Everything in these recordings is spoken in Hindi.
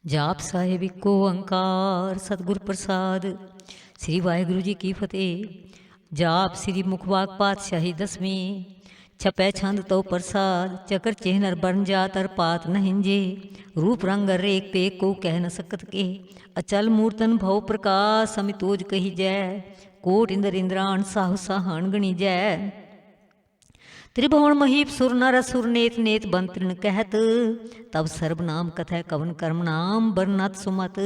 ਜਾਪ ਸਾਹਿਬ ਇੱਕੋ ਓੰਕਾਰ ਸਤਿਗੁਰ ਪ੍ਰਸਾਦ। ਸ੍ਰੀ ਵਾਹਿਗੁਰੂ ਜੀ ਕੀ ਫਤਿਹ। ਜਾਪ ਸ੍ਰੀ ਮੁਖਵਾਕ ਪਾਤਸ਼ਾਹੀ ਦਸਵੀਂ। ਛਪੈ ਛੰਦ ਤਉ ਪ੍ਰਸਾਦ ਚਕਰ ਚਿਹਨਰ ਬਰਨ ਜਾਤਰ ਪਾਤ ਨਹਿੰਜੇ। रूप रंग रेख पे को कह न सकत के। अचल मूर्तन भव प्रकाश समितोज कही जय। कोट इंद्र इंद्राण साहु साहन गणी जय। त्रिभुवन महीप सुर नर असुर नेत नेत बंतृण कहत। तब सर्वनाम कथय कवन कर्म नाम बरनत सुमत।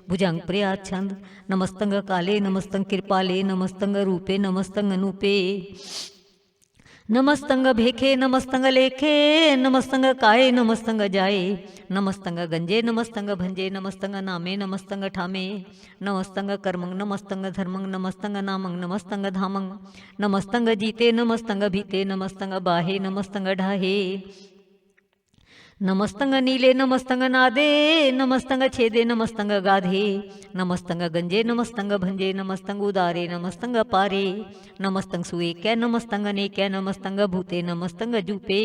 भुजंग प्रया छंद नमस्तंग काले नमस्तंग कृपाले नमस्तंग रूपे नमस्तंग अनूपे। नमस्तंग भेखे नमस्तंग लेखे नमस्तंग काये नमस्तंग जाए। नमस्तंग गंजे नमस्तंग भंजे नमस्तंग नामे नमस्तंग ठामे। नमस्तंग कर्मंग नमस्तंग धर्मंग नमस्तंग नामंग नमस्तंग धामंग। नमस्तंग जीते नमस्तंग भीते नमस्तंग बाहे नमस्तंग ढाहे। नमस्तंग नीले नमस्तंग नादे नमस्तंग छेदे नमस्तंग गाधे। नमस्तंग गंजे नमस्तंग भंजे नमस्तंग उदारे नमस्तंग पारे। नमस्तंग सुएकै नमस्तंग अनेकै नमस्तंग भूते नमस्तंग जूपे।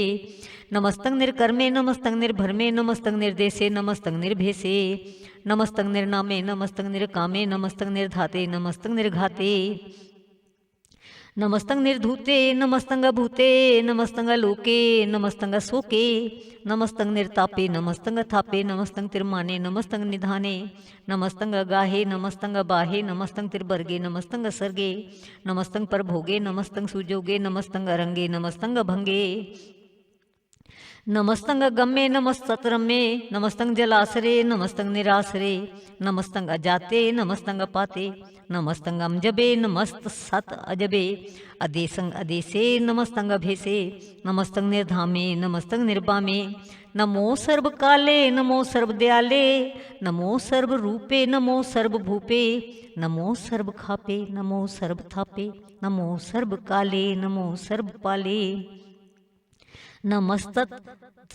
नमस्तंग निर्कर्मे नमस्तंग निर्भरमे नमस्तंग निर्देशे नमस्तंग निर्भेसे। नमस्तंग निर्नामे नमस्तंग निर्कामे नमस्तंग निर्धाते नमस्तंग निर्घाते। नमस्तंग निर्धूते नमस्तंग भूते नमस्तंग लोके नमस्तंग सोके। नमस्तंग निर्तापे नमस्तंग थापे नमस्तंग तिरमाने नमस्तंग निधाने। नमस्तंग गाहे नमस्तंग बाहे नमस्तंग तिरबर्गे नमस्तंग सर्गे। नमस्तंग परभोगे नमस्तंग सुजोगे नमस्तंग अरंगे नमस्तंग भंगे। नमस्तंग गम्मे नमस्तरम्मे नमस्तंग जलासरे नमस्तंग निरासरे। नमस्तंग अजाते नमस्तंग पाते नमस्तंग अमजबे नमस्त सत अजबे। अदेसंग अदेसे नमस्तंग अभेसे। नमस्तंग निर्धामे नमस्तंग निर्बामे। नमो सर्व काले नमो सर्व दयाले। नमो सर्व रूपे नमो सर्व भूपे। नमो सर्व खापे नमो सर्व थापे। नमो सर्व काले नमो सर्व पाले। नमस्तत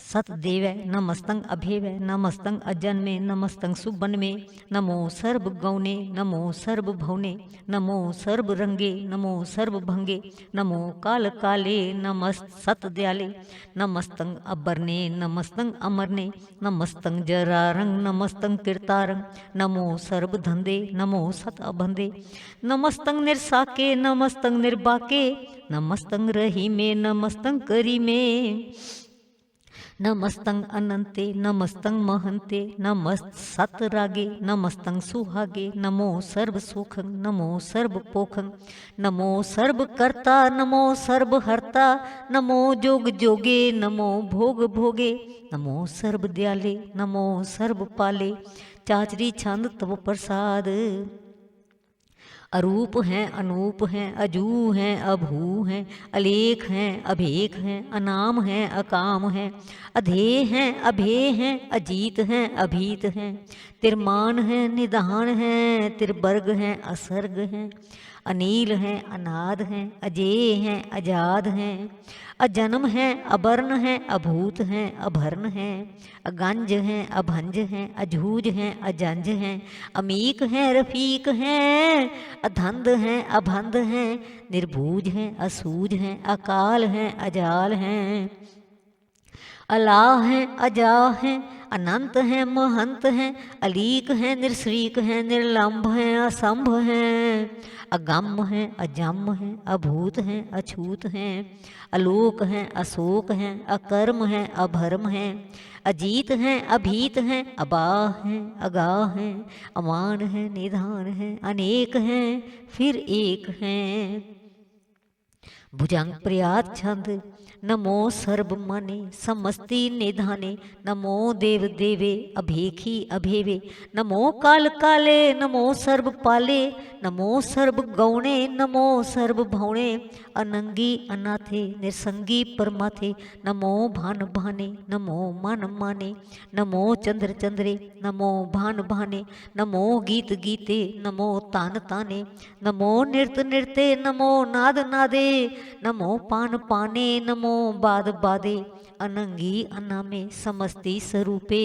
सतदेव नमस्तंग अभेव नमस्तंग अजन्मे नमस्तंग सुबन्मे। नमो सर्व गौने नमो सर्व भवने। नमो सर्व रंगे नमो सर्व भंगे। नमो काल काले नमस्त सत दयाले। नमस्तंग अबरने नमस्तंग अमरने। नमस्तंग जरारंग नमस्तंग कीर्तारंग। नमो सर्व धंधे नमो सत अबंधे। नमस्तंग निर्साके नमस्तंग निर्बाके। नमस्तंग रहीमे नमस्तंग करीमे। नमस्तंग अनंते नमस्तंग महंते। नमस्त सत रागे नमस्तंग सुहागे। नमो सर्व सुखं नमो सर्व पोखं। नमो सर्व कर्ता नमो सर्व हर्ता। नमो जोग जोगे नमो भोग भोगे। नमो सर्व दयाले नमो सर्व पाले। चाचरी छंद तव प्रसाद। अरूप हैं अनूप हैं अजू हैं अभू हैं। अलेख हैं अभेख हैं अनाम हैं अकाम हैं। अधेय हैं अभेय हैं अजीत हैं अभीत हैं। तिरमान हैं निधान हैं तिरबर्ग हैं असर्ग हैं। अनील हैं अनाद हैं अजेय हैं अजाद हैं। अजन्म हैं अबर्ण हैं अभूत हैं अभर्ण हैं। अगंज हैं अभंज हैं अझूज हैं अजंज हैं। अमीक हैं रफीक हैं अधंध हैं अभंध हैं। निर्भूज हैं असूझ हैं अकाल हैं अजाल हैं। अलाह हैं अजाह हैं अनंत हैं महंत हैं। अलीक हैं निरश्रीक हैं निर्लंभ हैं असंभ हैं। अगम हैं अजम हैं अभूत हैं अछूत हैं। अलोक हैं अशोक हैं अकर्म हैं अभर्म हैं। अजीत हैं अभीत हैं अबाह हैं अगाह हैं। अमान हैं निधान हैं अनेक हैं फिर एक हैं। भुजंग प्रयात छंद नमो सर्व मने समस्ति निधाने। नमो देव देवे अभेखी अभेवे। नमो काल काले नमो सर्व पाले। नमो सर्व गौणे नमो सर्व भवणे। अनंगी अनाथे निसंगी परमाथे। नमो भान भाने नमो मन माने। नमो चंद्र चंद्रे नमो भान भाने। नमो गीत गीते नमो तान ताने। नमो नृत नृते नमो नाद नादे। नमो पान पाने नमो बाद बादे। अनंगी अनामे समस्ति स्वरूपे।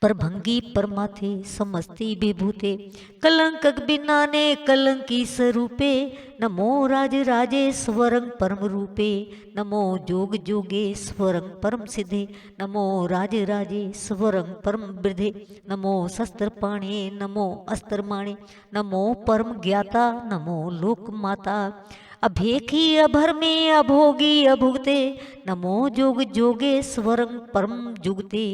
परभंगी परमाथे समस्ती विभूते कलंक बिनाने कलंकी स्वरूपे नमो राज राजेश्वरं परम रूपे नमो जोग जोगेश्वरं परम सिद्धे नमो राज राजेश्वरं परम वृद्धे नमो शस्त्रपाणे नमो अस्त्रमाणे नमो परम ज्ञाता नमो लोक माता अभेखी अभर में अभोगी अभुगते नमो जोग जोगेश्वरं परम जुगते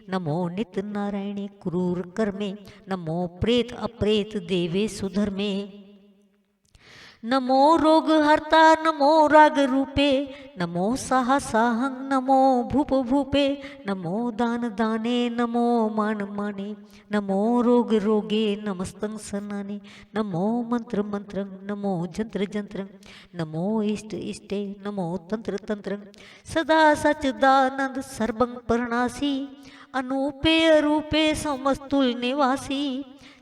नमो नित्य नारायणे क्रूर कर्मे नमो प्रेत अप्रेत देवे सुधर्मे नमो रोग हरता नमो राग रूपे नमो साहा साहं नमो भूप भूपे नमो दान दाने नमो मान माने नमो रोग रोगे नमस्तं सनाने नमो मंत्र मंत्रं नमो जंत्र जंत्रं नमो इष्ट इष्टे नमो तंत्र तंत्रं सदा सच्चिदानंद सर्वं परनासी अनूपे अरूपे समस्तुल निवासी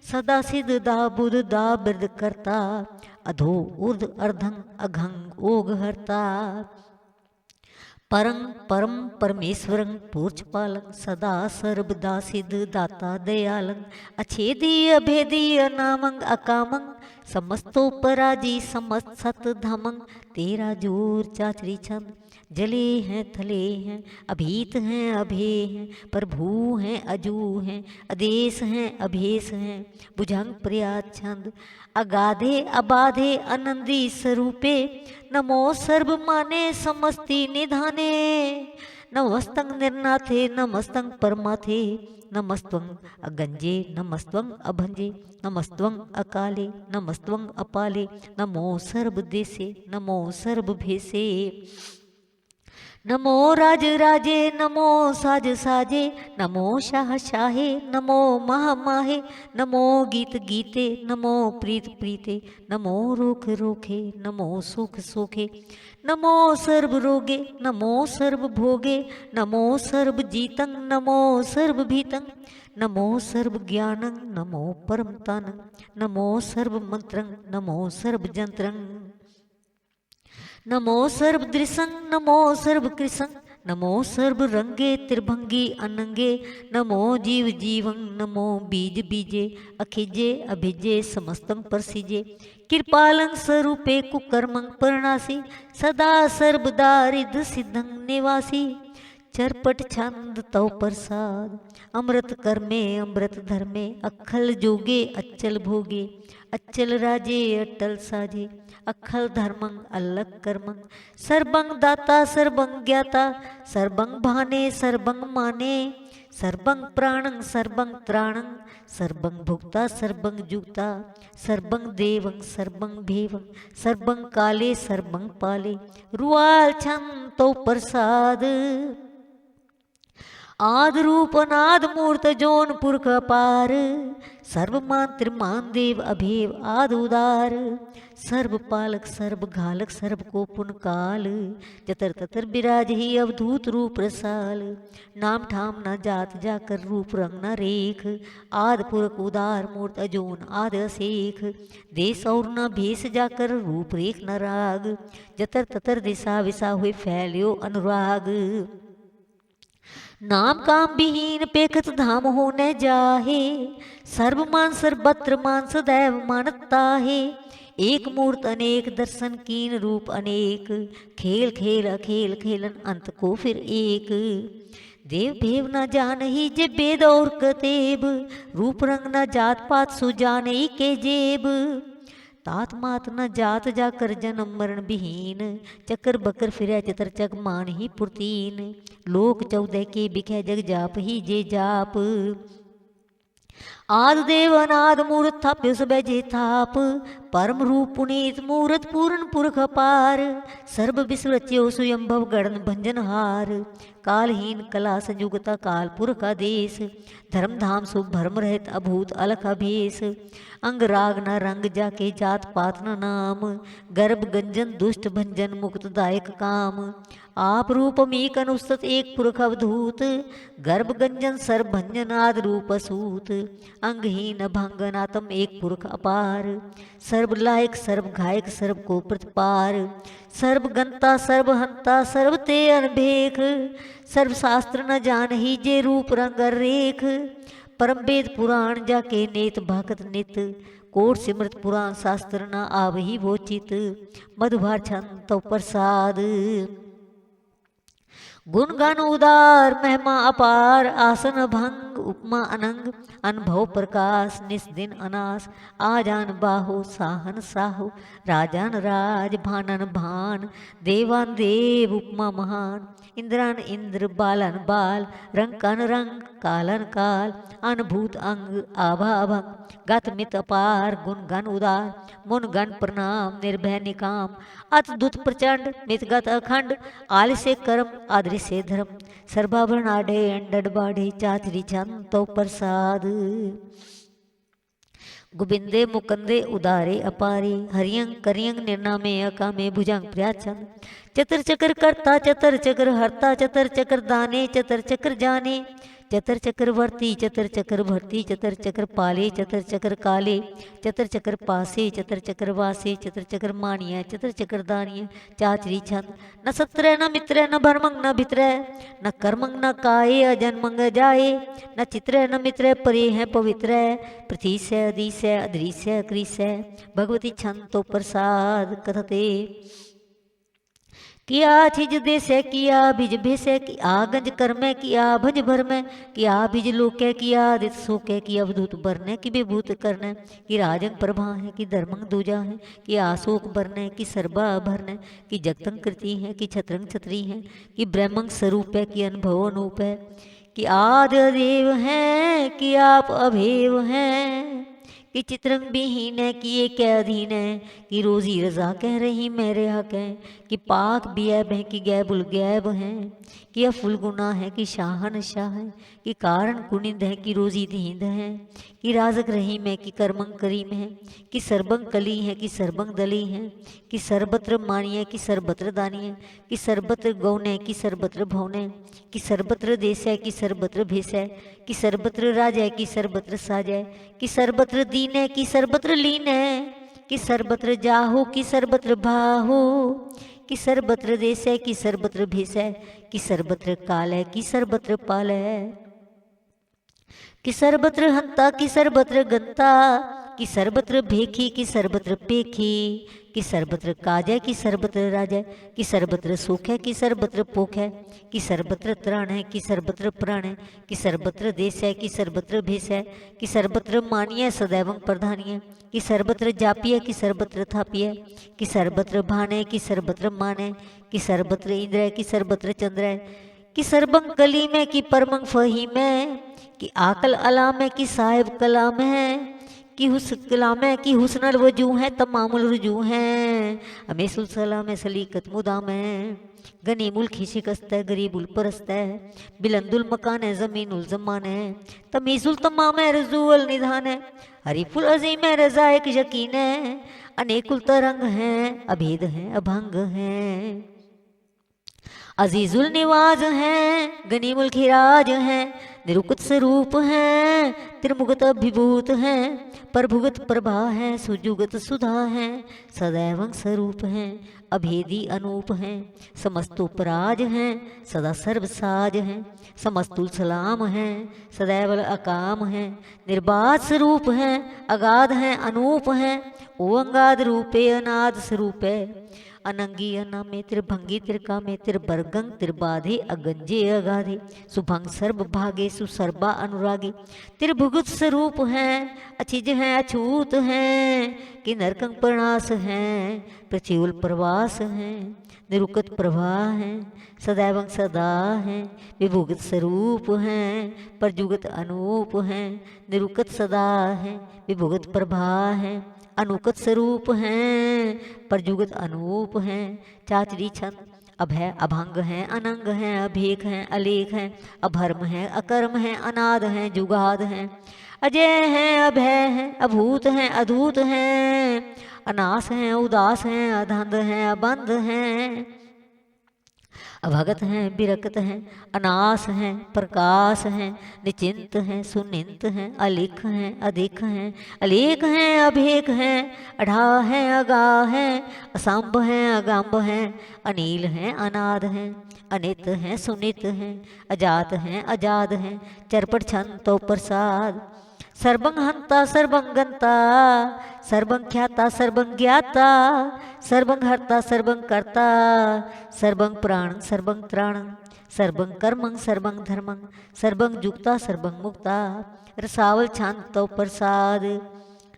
सदा सिद्ध दा बुध दा बिरद करता अधो ऊर्ध अर्धं अघंग ओग हरता परं परम परमेश्वरं पूर्चपालं सदा सर्वदा सिद्ध दाता दयालं अछेदी अभेदी अनामं अकामं समस्तोपराजी समस्त सत धामं तेरा जोर चाचरी छंद जले हैं थले हैं अभीत हैं अभे हैं प्रभु हैं अजू हैं अदेश हैं अभेस हैं भुजंग प्रयात छंद अगाधे अबाधे आनंदी स्वरूपे नमो सर्व माने समस्ति निधाने नमस्तं निर्नाथे नमस्तं परमाथे नमस्त्वं अगंजे नमस्त्वं अभंजे नमस्त्वं अकाले नमस्त्वं अपाले नमो सर्वदेशे नमो सर्वभेसे नमो राज राजे नमो साज साजे नमो शाह शाहे नमो महा माहे नमो गीत गीते नमो प्रीत प्रीते नमो रोख रोखे नमो सुख सोखे नमो सर्व रोगे नमो सर्व भोगे नमो सर्व जीतं नमो सर्व भीतं नमो सर्व ज्ञानं नमो परम तानं नमो सर्व मंत्रं नमो सर्व जंत्रं नमो सर्व दृशं नमो सर्व कृशं नमो सर्व रंगे त्रिभंगी अनंगे नमो जीव जीवं नमो बीज बीजे अखिजे अभिजे समस्तं परसिजे कृपालं स्वरूपे कुकर्मं परणासी सदा सर्वदा रिद्ध सिद्धं निवासी चरपट छंद तव प्रसाद अमृत कर्मे अमृत धर्मे अखल जोगे अच्चल भोगे अच्चल राजे अटल साजे अखल धर्मं अलग कर्मं सर्वं दाता सर्वं ज्ञाता सर्वं भाने सर्वं माने सर्वं प्राणं सर्वं त्राणं सर्वं भुक्ता सर्वं जुक्ता सर्वं देवं सर्वं भेवं सर्वं काले सर्वं पाले रुआल छंतो प्रसाद आद रूप अनाद मूर्त जोन पुरख अपार सर्वमान त्रिमान देव अभेव आद उदार सर्व पालक सर्व घालक सर्व को पुन काल जतर ततर विराज ही अवधूत रूप रसाल नाम ठाम न जात जाकर रूप रंग न रेख आद पुरख उदार मूर्त अजोन आद असेख देश और न भेष जाकर रूप रेख न राग जतर ततर दिशा विसा हुए फैल्यो अनुराग नाम काम विहीन पेखत धाम हो न जाहे सर्व मान सर्वत्र मान सदैव मानता है एक मूर्त अनेक दर्शन कीन रूप अनेक खेल खेल अखेल खेलन अंत को फिर एक देव भेव न जान ही जे वेद और कतेब रूप रंग न जात पात सु जान ही के जेब तात मात न जात जाकर जन्म मरण विहीन चक्कर बकर फिरै चितर चक मान ही पुरतीन लोक 14 के बिखै जग जाप ही जे जाप आद देव अनाद मूर्त थाप्यो सब जे थाप परम रूप पुनीत मूर्त पूर्ण पुरख अपार सर्व विश्व रच्यो स्वयंभव गणन भंजन हार कालहीन कला संयुगता काल पुरख आदेश धर्म धाम सुख भरम रहित अभूत अलख अभेस अंग राग न रंग जाके जात पात न नाम गर्भ गंजन दुष्ट भंजन मुक्तदायक काम आप रूपमीक अनुस्तत एक पुरख अवधूत गर्भ गंजन सर्व भंजन आद रूप असूत अंगहीन भंगनातम एक पुरख अपार सर्व लायक सर्व घायक सर्व को प्रतिपार सर्व गंता सर्व हंता सर्व ते अनभेख सर्व शास्त्र न जान ही जे रूप रंग रेख परम वेद पुराण जाके नेत भगत नित, कोट सिमृत पुराण शास्त्र न आवही वो चित, मधुभार छंद तो प्रसाद। गुणगान उदार महिमा अपार, आसन भंग उपमा अनंग, अनुभव प्रकाश निस्दिन अनास, आजान बाहो साहन साहो, राजान राज भानन भान, देवान देव उपमा महान, इंद्रान इंद्र बालन बाल, रंकन रंग कालन काल, अनुभूत अंग आभा अभंग, गत मित अपार गुण गण उदार, मुन गण प्रणाम निर्भय निकाम, अतदुत प्रचंड मितगत अखंड, आल से कर्म आदरि से धर्म, सर्वाभरण आढ़े अंडड बाढ़े, चाचरी छंद तो प्रसाद। गोविंदे मुकंदे उदारे अपारे, हरियंग करियंग निर्नामे अकामे, भुजंग प्रियाचंद, चतर चक्र करता चतर चक्र हरता, चतर चक्र दाने चतर चक्र जाने, चतर चक्र वर्ती चतर चक्र भरती, चतर चक्र पाले चतर चक्र काले, चतर चक्र पासे चतर चक्र वासे, चतर चक्र मानिया चतर चक्र दानिया, चाचरी छंद, न सत्र न मित्र न भरमंग न भित्र, न कर्मंग न काये अजन्मंग जाए, न चित्र न मित्र परे हैं पवित्र, पृथ्वी से अदी से अद्री से अक्री से, भगवती छंद तो प्रसाद कथते। किया छिज देसे किया बिज भेसे, किया गंज कर्मे किया भज भर में, किया बिज लोके किया दित सोके, की अवधूत बरने की विभूत करने, कि राजंग प्रभा है कि धर्मंग दूजा है, कि आशोक बरने की सर्बा भरने, कि जगतंग कृति है कि छत्रंग छत्री है, कि ब्रह्मंग स्वरूप है कि अनुभव अनूप है, कि आदि देव है कि आप अभेव हैं, कि चित्रंग विहीन है कि ये क्या अधीन है, कि रोजी रजा कह रही मेरे हक है, कि पाक बियब है कि गैबुल गैब है, कि अफुल गुना है कि शाहन शाह है, कि कारण कुनिंद है कि रोजी दींद है, कि राजक रहीम है कि कर्मंग करीम है, कि सर्बंग कली है कि सर्बंग दली है, कि सर्वत्र मानिए कि सर्वत्र दानिए, कि सर्वत्र गौने कि सर्वत्र भौने, कि सर्वत्र देश है कि सर्वत्र भेष है, कि सर्वत्र राज है कि सर्वत्र साज है, कि सर्वत्र दीन है कि सर्वत्र लीन है, कि सर्वत्र जाहो कि सर्वत्र भाहो, कि सर्वत्र देश है कि सर्वत्र भेष है, कि सर्वत्र काल है कि सर्वत्र पाल है, कि सर्वत्र हंता कि सर्वत्र गंता, कि सर्वत्र भेखी कि सर्वत्र पेखी, कि सर्वत्र काज है कि सर्वत्र राज है, कि सर्वत्र सुख है कि सर्वत्र पोख है, कि सर्वत्र त्राण है कि सर्वत्र प्राण है, कि सर्वत्र देश है कि सर्वत्र भेष है, कि सर्वत्र मानिय सदैव प्रधानिय, कि सर्वत्र जापिय कि सर्वत्र थापिय, कि सर्वत्र भान है कि सर्वत्र मान है, कि सर्वत्र इंद्र है कि सर्वत्र चंद्र है, कि सर्वंग कली में कि परमंग फहीम है, कि आकल अलाम है कि साहिब कलाम है, कि हुस कलाम है कि हुस्नल वजू है तमामुल रुजू है, हमेशुल सलाम है सलीकत मुदाम है, गनीमुल खिशिकस्त है गरीबुल परस्त है, बिलंदुल मकान है जमीनुल जमान है, तमीजुल तमाम है रजूअल निधान है, हरीफुल अजीम है रजा एक यकीन है, अनेकुल तरंग हैं अभेद हैं अभंग हैं, अजीजुल निवाज हैं गनीमुल खिराज हैं, निरुक्त स्वरूप हैं त्रिमुगत अभिभूत हैं, प्रभुगत प्रभा है सुजुगत सुधा है, सदैव स्वरूप हैं अभेदी अनूप हैं, समस्तोपराज हैं सदा सर्वसाज हैं, समस्तुल सलाम हैं सदैव अकाम हैं, निर्बाध स्वरूप हैं अगाध हैं अनूप हैं, ओ अंगाद रूपे अनाद स्वरूप है, अनंगी अनामे त्रिभंगी त्रिकामे त्रिबर्गंग त्रिबाधे अगंजे अगाधे, सुभंग सर्व भागे सुसर्बा अनुरागे, त्रिभुगत स्वरूप हैं अचिज हैं अछूत हैं, कि नरकंग प्रणास हैं प्रचुल प्रवास हैं, निरुकत प्रभा हैं सदैव सदा हैं, विभुगत स्वरूप हैं परजुगत अनूप हैं, निरुकत सदा हैं विभुगत प्रभा हैं, अनुकत स्वरूप हैं परजुगत अनूप हैं, चाचरी छंद अभय अभंग हैं अनंग हैं अभेक हैं अलेख हैं, अभर्म हैं अकर्म हैं अनाद हैं जुगाद हैं, अजय हैं अभय हैं अभूत हैं अधूत हैं, अनास हैं उदास हैं अधंध हैं अबंध हैं, अभगत हैं, विरक्त हैं, अनास हैं, प्रकाश हैं, निचिंत हैं, सुनिंत हैं, अलिख हैं, अधिक हैं, अलेख हैं, अभेक हैं, अढ़ा हैं, अगा हैं, असंभ हैं, अगंभ हैं, अनील हैं, अनाद हैं, अनित हैं, सुनित हैं, अजात हैं, अजाद हैं, चरपट छंतो प्रसाद, सर्वं हंता सर्वं गंता, सर्वं ख्याता सर्वं ज्ञाता, सर्वं हर्ता सर्वं कर्ता, सर्वं प्राण सर्वं त्राण, सर्वं कर्मं सर्वं धर्मं, सर्वं जुक्ता सर्वं मुक्ता, रसावल शांतो प्रसाद।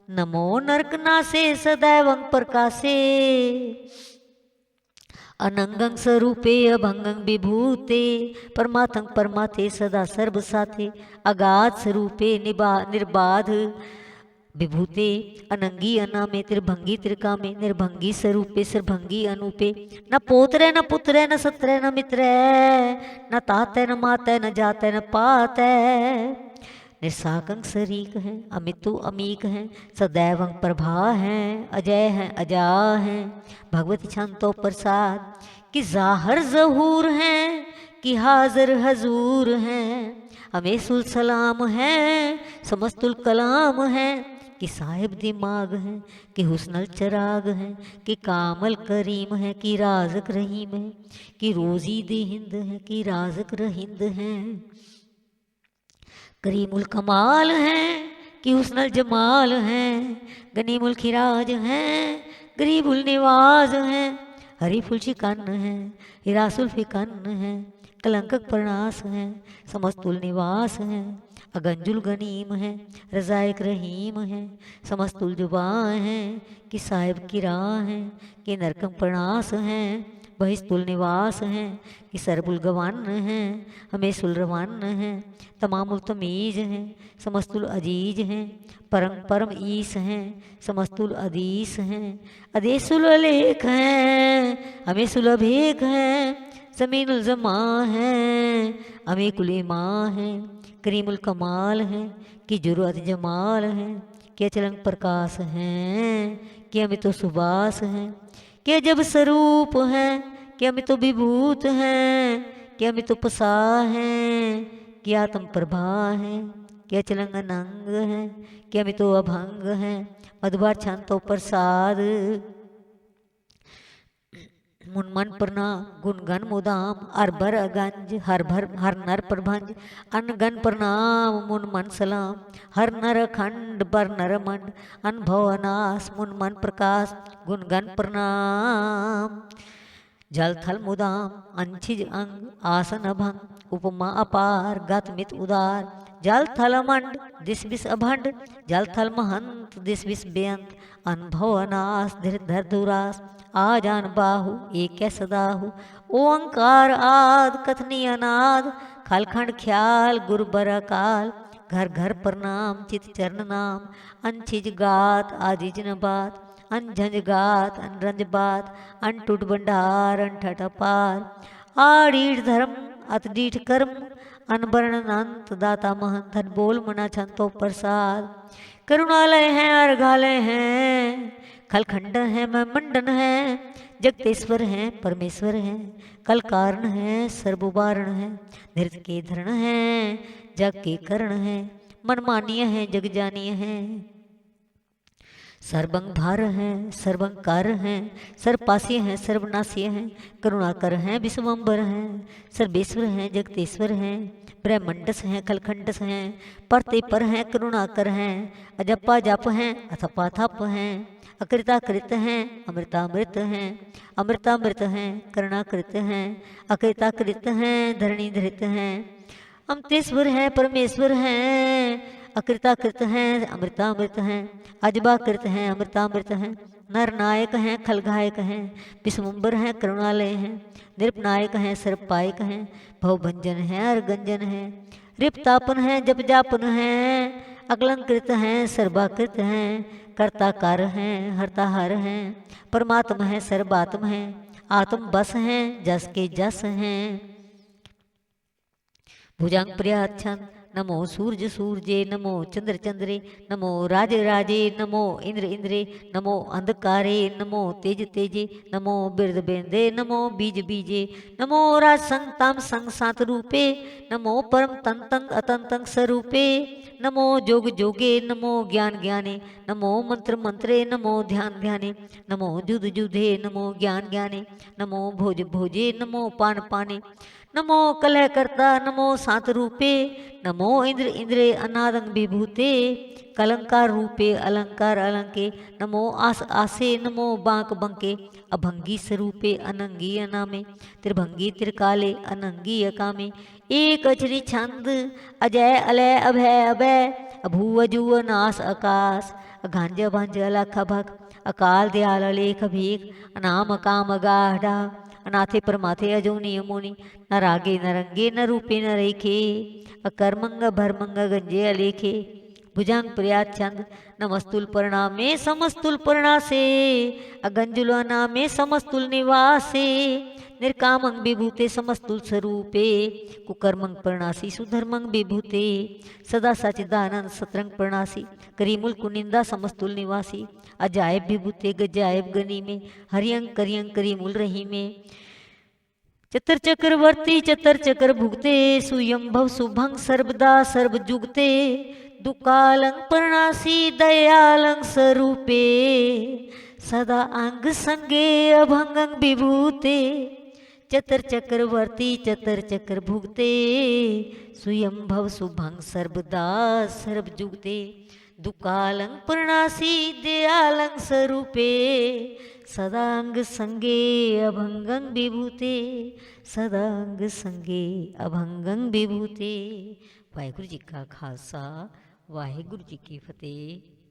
नमो नरकनासे सदैवं प्रकाशे, अनंगं स्वरूपे अभंगं विभूते, परमात्मं परमाते सदा सर्वसाथे, अगाध स्वरूपे निर्बाध विभूते, अनंगी अनामे त्रिभंगी त्रिकामे, निर्भंगी स्वरूपे सर्भंगी अनूपे, न पोतरे न पुत्रे न सत्रे न मित्रे, न ताते न माते न जाते न पाते, निस्साकं शरीक हैं, अमितु अमीक हैं, सदैवं प्रभा हैं, अजय हैं, अजा हैं, भगवती छंतो प्रसाद, कि ज़ाहर ज़हूर हैं, कि हाजिर हजूर हैं, हमें सुल सलाम हैं, समस्तुल कलाम हैं, कि साहिब दिमाग हैं, कि हुस्नल चराग हैं, कि कामल करीम हैं, कि राज़क रहीम हैं, कि रोज़ी देहिंद हैं, कि राज़क रहिंद हैं, करीमुल कमाल हैं, कि हुस्नल जमाल हैं, गनीमुल खिराज हैं, गरीबुल निवाज हैं, हरीफुल शिकन हैं, हिरासुल फिकन हैं, कलंकक प्रणास हैं, समस्तुल निवास हैं, अगंजुल गनीम हैं, रज़ाइक रहीम हैं, समस्तुल जुबां हैं, कि साहिब की राह हैं, कि नरकम प्रणास हैं, बहिस्तुल निवास हैं, कि सरबुल गवान हैं, हमें सुलरवान हैं, तमामुल तमीज़ हैं, समस्तुल अजीज हैं, परम परम ईस हैं, समस्तुल अदीस हैं, अदेसुल अलेख हैं, हमें सुलभेक हैं, ज़मीनुल ज़मा हैं, हमें कुलेमा हैं, करीमुल कमाल हैं, कि जुर्अत जमाल हैं, कि अचलंग प्रकाश हैं, कि हमें तो सुबास हैं, कि जब स्वरूप हैं, कि हमें तो विभूत हैं, कि हमें तो पसा हैं, कि आत्म प्रभा हैं, कि अचलंग अनंग हैं, कि हमें तो अभंग हैं, मधुबार छंतो प्रसाद, मुनमन प्रणाम गुणगन मुदाम, अरबर अगंज हर भर हर नर प्रभंज, अनगन प्रणाम मुन मन सलाम, हर नर खंड बर नर मंड, अनुभव अनास मुन मन प्रकाश, गुणगन प्रणाम, जल थल मुदाम अंशिज अंग, आसन अभंग, उपमा अपार गत मित उदार, जल थल मंड दिस बिस अभंड, जल थल महंत दिस बिस बेअंत, अनुभव अनास धीर धर धुरास, आजान बाहु एक सदाहु, ओंकार आद कथनी अनाद, खलखंड ख्याल गुरु बरकाल, घर घर प्रणाम चित चरण नाम, अनछिज गात आजिज न बात, अनझंझ गात अनरंज बात, अनटूट भंडार अनठट अपार, आड़ीठ धर्म अतडीठ कर्म, अनबरण अनंत दाता महंत, धन बोल मना छंतो प्रसाद, करुणालय हैं अर्घालय हैं, खलखंड है मैं मंडन है, जगतेश्वर हैं परमेश्वर हैं, कल कारण है सर्वुबारण है, नृत्य के धरण है जग के करण है, मनमानीय है जग जानीय है, सर्वंग धार हैं सर्वंग कार हैं, सर्वपासीय हैं सर्वनाशीय हैं, करुणाकर हैं विश्वम्बर हैं, सर्वेश्वर हैं जगतेश्वर हैं, ब्रह्मंडस हैं खलखंडस हैं, परते पर हैं करुणाकर हैं, अजपा जप हैं अथपा थप हैं, अकृताकृत हैं अमृतामृत हैं, अमृतामृत हैं करुणाकृत हैं, अकृताकृत हैं धरणी धृत हैं, अमृतेश्वर हैं परमेश्वर हैं, अकृताकृत हैं अमृतामृत हैं, अजबाकृत हैं अमृतामृत हैं, नर नायक हैं खलगायक हैं, विश्वम्बर हैं करुणालय हैं, निरपनायक हैं सर्वपायक हैं, भवभंजन हैं अर्गंजन हैं, रिपतापन हैं जप जापन हैं, अकलंकृत हैं सर्वाकृत हैं, कर्ताकार हैं हर्ताहर हैं, परमात्मा हैं सर्वात्म हैं, आत्म बस हैं जस के जस हैं, भुजंग प्रियाच्छन नमो सूर्य सूर्ये नमो चंद्र चंद्रे नमो राज राजे नमो इंद्र इंद्रे नमो अंधकारे नमो तेज तेजे नमो बिरद बेंदे नमो बीज बीजे नमो राज संग ताम संग सात रूपे नमो परम तन तंग अतंतंग स्वरूपे नमो जोग जोगे नमो ज्ञान ज्ञाने नमो मंत्र मंत्रे नमो ध्यान ध्याने नमो जुद जुधे नमो ज्ञान ज्ञाने नमो भोज भोजे नमो पान पाने नमो कलह करता नमो सात रूपे नमो इंद्र इंद्रे अनादंग विभूते कलंकार रूपे अलंकार अलंके नमो आस आसे नमो बांक बंके अभंगी स्वरूपे अनंगी अनामे त्रिभंगी त्रिकाले अनंगी अकामे एक अचरी छंद अजय अलय अभय अभय अभू अजू नास आकाश अघांज भंज अलख भग अकाल दयाल अलेख भीख अनाम काम गाढ़ा अनाथे परमाथे अजोनी अमोनी न रागे न रंगे न रूपे न रेखे अकर्मंग भरमंग गंजे अलेखे भुजंग प्रयात छंद नमस्तुल प्रणामे समस्तुल प्रणासे अगंजुलना में समस्तुल निवासे निर्कामंग विभूते समस्तुल स्वरूपे कुकर्मंग प्रणासी सुधर्मंग विभूते सदा सचिदानंद सतरंग प्रणासी करीमुल कुनिंदा समस्तुल निवासी अजायब विभूते गजायब गनी में हरियंग करियंग करीमुल रही में चतर चक्रवर्ती चतर चक्र भुगते सुयंभव शुभंग सर्वदा सर्व जुगते दुकालंग प्रणासी दयालंग स्वरूपे सदा अंग संगे अभंगंग विभूते चतर चक्रवर्ती चतर चक्र भुगते सुयंभव शुभंग सर्वदा सर्व जुगते दुकालंग प्रणासी दयालंग स्वरूपे सदांग संगे अभंगंग विभूते सदांग संगे अभंगंग विभूते। वाहिगुरु जी का खालसा वाहिगुरु जी की फतेह।